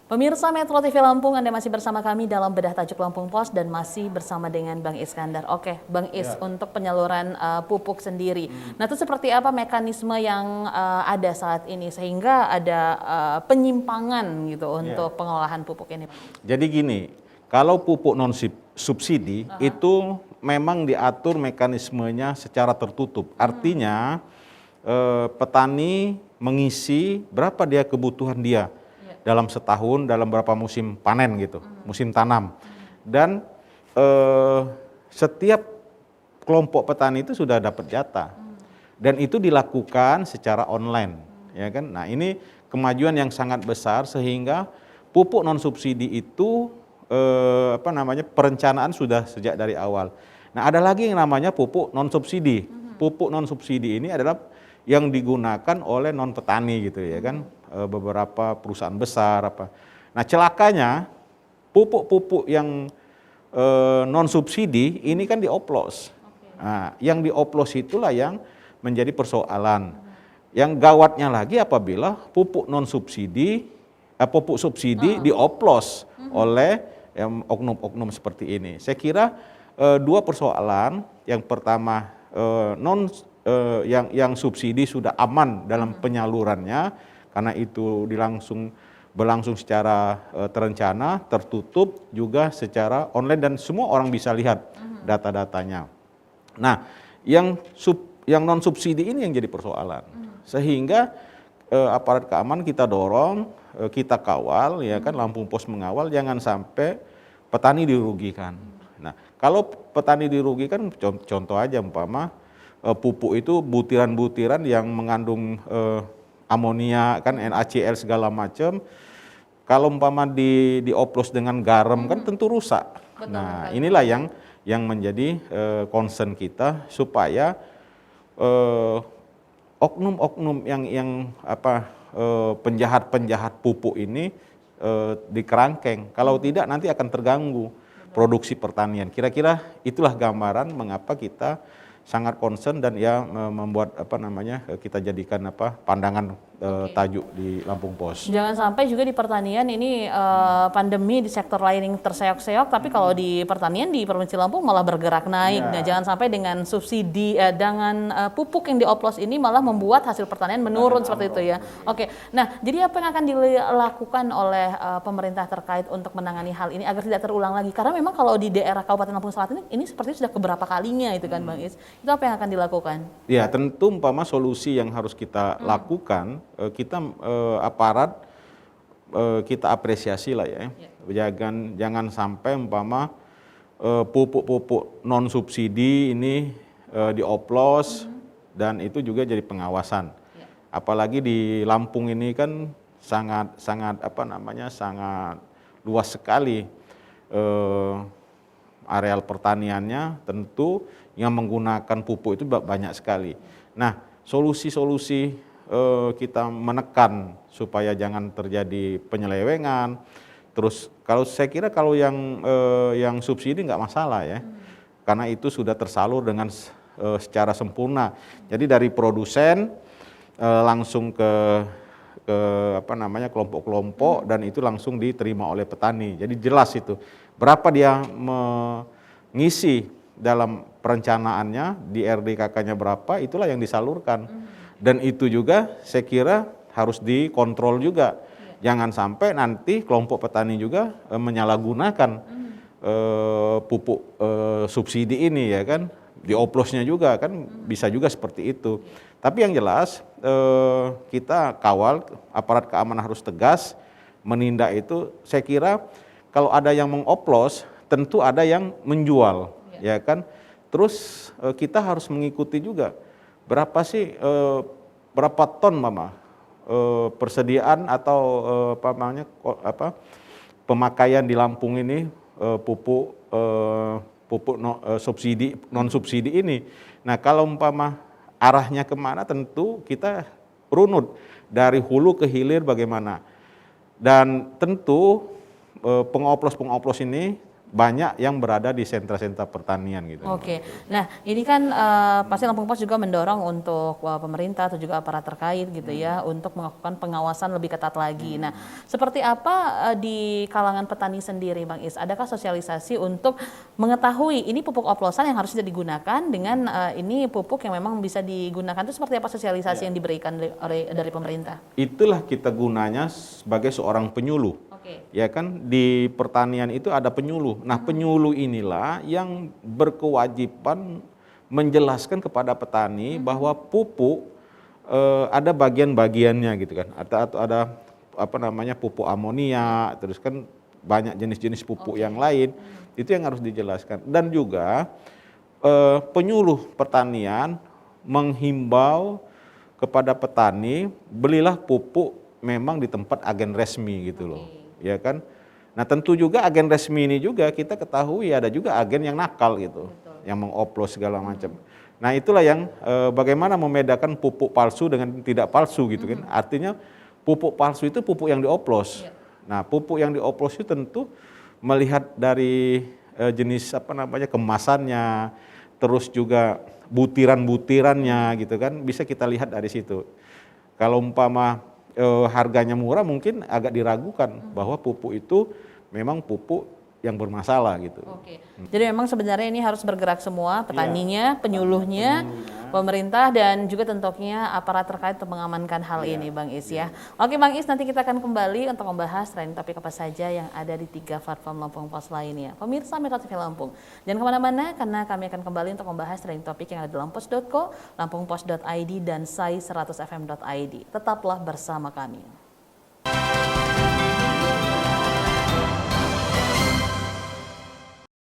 Pemirsa Metro TV Lampung, Anda masih bersama kami dalam Bedah Tajuk Lampung Pos dan masih bersama dengan Bang Iskandar. Oke, Bang Is, untuk penyaluran pupuk sendiri. Nah, itu seperti apa mekanisme yang ada saat ini sehingga ada penyimpangan gitu untuk pengolahan pupuk ini? Jadi gini, kalau pupuk non subsidi itu memang diatur mekanismenya secara tertutup. Artinya petani mengisi berapa dia kebutuhan dia dalam setahun, dalam berapa musim panen gitu, musim tanam. Dan setiap kelompok petani itu sudah dapat jatah. Dan itu dilakukan secara online, ya kan? Nah, ini kemajuan yang sangat besar sehingga pupuk non subsidi itu perencanaan sudah sejak dari awal. Nah, ada lagi yang namanya pupuk non subsidi. Pupuk non subsidi ini adalah yang digunakan oleh non petani gitu ya kan, beberapa perusahaan besar apa. Nah, celakanya pupuk-pupuk yang non subsidi ini kan dioplos. Nah, yang dioplos itulah yang menjadi persoalan. Yang gawatnya lagi apabila pupuk non subsidi, pupuk subsidi dioplos oleh oknum-oknum seperti ini. Saya kira dua persoalan. Yang pertama yang subsidi sudah aman dalam penyalurannya karena itu berlangsung secara terencana, tertutup juga secara online dan semua orang bisa lihat data-datanya. Nah, yang non subsidi ini yang jadi persoalan. Sehingga aparat keamanan kita dorong, kita kawal ya kan, Lampung Pos mengawal jangan sampai petani dirugikan. Nah, kalau petani dirugikan, contoh aja umpama pupuk itu butiran-butiran yang mengandung amonia kan, NaCl segala macam. Kalau umpama dioplos dengan garam kan tentu rusak. Betul, nah, inilah yang menjadi concern kita supaya oknum-oknum yang penjahat-penjahat pupuk ini dikerangkeng. Kalau tidak nanti akan terganggu produksi pertanian. Kira-kira itulah gambaran mengapa kita sangat concern dan ya membuat kita jadikan pandangan tajuk di Lampung Pos. Jangan sampai juga di pertanian ini pandemi di sektor lain yang terseok-seok, tapi kalau di pertanian di Provinsi Lampung malah bergerak naik. Nah, jangan sampai dengan subsidi dengan pupuk yang dioplos ini malah membuat hasil pertanian menurun seperti itu ya. Oke. Nah, jadi apa yang akan dilakukan oleh pemerintah terkait untuk menangani hal ini agar tidak terulang lagi? Karena memang kalau di daerah Kabupaten Lampung Selatan ini sepertinya sudah keberapa kalinya itu kan, Bang Is. Itu apa yang akan dilakukan? Ya, tentu umpama solusi yang harus kita lakukan, kita aparat kita apresiasi lah ya. Jangan sampai umpama pupuk-pupuk non subsidi ini dioplos dan itu juga jadi pengawasan. Apalagi di Lampung ini kan sangat luas sekali areal pertaniannya, tentu yang menggunakan pupuk itu banyak sekali. Nah, solusi-solusi kita menekan supaya jangan terjadi penyelewengan. Terus saya kira kalau yang subsidi nggak masalah ya, karena itu sudah tersalur dengan secara sempurna. Jadi dari produsen langsung ke kelompok-kelompok dan itu langsung diterima oleh petani. Jadi jelas itu berapa dia mengisi dalam perencanaannya, di RDKK-nya berapa, itulah yang disalurkan. Dan itu juga saya kira harus dikontrol juga. Jangan sampai nanti kelompok petani juga menyalahgunakan pupuk subsidi ini ya kan, dioplosnya juga kan bisa juga seperti itu. Tapi yang jelas kita kawal, aparat keamanan harus tegas menindak itu. Saya kira kalau ada yang mengoplos, tentu ada yang menjual, ya kan. Terus kita harus mengikuti juga berapa ton persediaan atau pemakaian di Lampung ini pupuk non subsidi ini. Nah, kalau umpama arahnya kemana, tentu kita runut dari hulu ke hilir bagaimana. Dan tentu pengoplos ini banyak yang berada di sentra-sentra pertanian gitu. Oke, nah ini kan pasti Lampung Pos juga mendorong untuk pemerintah atau juga aparat terkait gitu ya untuk melakukan pengawasan lebih ketat lagi. Nah, seperti apa di kalangan petani sendiri, Bang Is? Adakah sosialisasi untuk mengetahui ini pupuk oplosan yang harusnya digunakan dengan ini pupuk yang memang bisa digunakan, itu seperti apa sosialisasi yang diberikan dari pemerintah? Itulah kita gunanya sebagai seorang penyuluh. Oke. Ya kan di pertanian itu ada penyuluh. Nah, penyuluh inilah yang berkewajiban menjelaskan kepada petani bahwa pupuk ada bagian-bagiannya gitu kan. Atau ada apa namanya pupuk amonia, terus kan banyak jenis-jenis pupuk yang lain. Itu yang harus dijelaskan. Dan juga penyuluh pertanian menghimbau kepada petani belilah pupuk memang di tempat agen resmi gitu loh. Ya kan. Nah, tentu juga agen resmi ini juga kita ketahui ada juga agen yang nakal gitu, yang mengoplos segala macam. Nah, itulah yang bagaimana membedakan pupuk palsu dengan tidak palsu gitu kan. Artinya pupuk palsu itu pupuk yang dioplos. Nah, pupuk yang dioplos itu tentu melihat dari jenis apa namanya kemasannya, terus juga butiran-butirannya gitu kan, bisa kita lihat dari situ. Kalau umpama harganya murah mungkin agak diragukan bahwa pupuk itu memang pupuk yang bermasalah gitu. Oke. Jadi memang sebenarnya ini harus bergerak semua, petaninya, penyuluhnya, pemerintah dan juga tentunya aparat terkait untuk mengamankan hal ini, Bang Is ya. Oke, Bang Is, nanti kita akan kembali untuk membahas trending topik apa saja yang ada di 3 platform Lampung Pos lainnya. Pemirsa Metro TV Lampung, jangan kemana-mana karena kami akan kembali untuk membahas trending topik yang ada di lampus.co, lampungpos.id dan sai100fm.id. Tetaplah bersama kami.